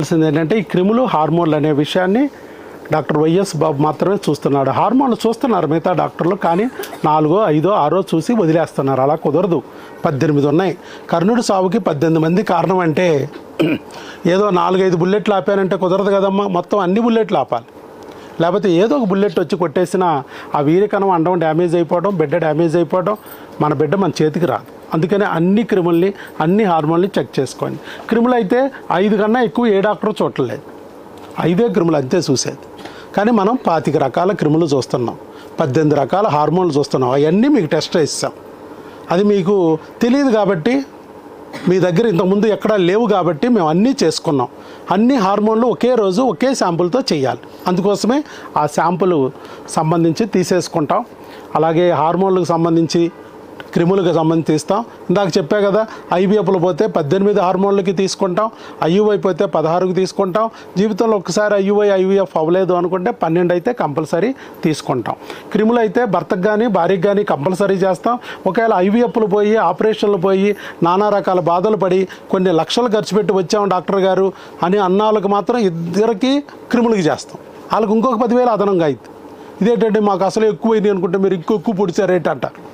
చూడాల్సింది ఏంటంటే ఈ క్రిములు హార్మోన్లు అనే విషయాన్ని డాక్టర్ వైఎస్ బాబు మాత్రమే చూస్తున్నాడు. హార్మోన్లు చూస్తున్నారు మిగతా డాక్టర్లు, కానీ 4, 5, 6 చూసి వదిలేస్తున్నారు. అలా కుదరదు. 18 ఉన్నాయి. కర్ణుడి సావుకి 18 మంది కారణం అంటే ఏదో 4-5 బుల్లెట్లు ఆపానంటే కుదరదు కదమ్మా. మొత్తం అన్ని బుల్లెట్లు ఆపాలి. లేకపోతే ఏదో ఒక బుల్లెట్ వచ్చి కొట్టేసిన ఆ వీరికణం అండం డ్యామేజ్ అయిపోవడం, బిడ్డ డ్యామేజ్ అయిపోవడం, మన బిడ్డ మన చేతికి రాదు. అందుకనే అన్ని క్రిముల్ని, అన్ని హార్మోన్లు చెక్ చేసుకోండి. క్రిములు అయితే 5 కన్నా ఎక్కువ ఏ డాక్టర్ చూడలేదు. 5 క్రిములు అంతే చూసేది. కానీ మనం 25 రకాల క్రిములు చూస్తున్నాం, 18 రకాల హార్మోన్లు చూస్తున్నాం. అవన్నీ మీకు టెస్ట్ ఇస్తాం. అది మీకు తెలియదు కాబట్టి, మీ దగ్గర ఇంతకుముందు ఎక్కడా లేవు కాబట్టి మేము అన్నీ చేసుకున్నాం. అన్ని హార్మోన్లు ఒకే రోజు ఒకే శాంపుల్తో చేయాలి. అందుకోసమే ఆ శాంపుల్ సంబంధించి తీసేసుకుంటాం. అలాగే హార్మోన్లకు సంబంధించి, క్రిములకు సంబంధించి తీస్తాం. ఇందాక చెప్పా కదా, ఐవీఎఫ్లు పోతే 18 హార్మోన్లకి తీసుకుంటాం, ఐయుఐ పోతే 16కి తీసుకుంటాం. జీవితంలో ఒకసారి ఐవీఎఫ్ అవ్వలేదు అనుకుంటే 12 అయితే కంపల్సరీ తీసుకుంటాం. క్రిములు అయితే భర్తకు కానీ భార్యకు కానీ కంపల్సరీ చేస్తాం. ఒకవేళ ఐవీఎఫ్లు పోయి, ఆపరేషన్లు పోయి, నానా రకాల బాధలు పడి కొన్ని లక్షలు ఖర్చు పెట్టి వచ్చాం డాక్టర్ గారు అని అన్నాళ్ళకి మాత్రం 2కి క్రిములకి చేస్తాం. వాళ్ళకి ఇంకొక 10,000 అదనంగా అవుతుంది. ఇదేంటంటే మాకు అసలు ఎక్కువైంది అనుకుంటే మీరు ఎక్కువ పొడిచారేంటి అంటారు.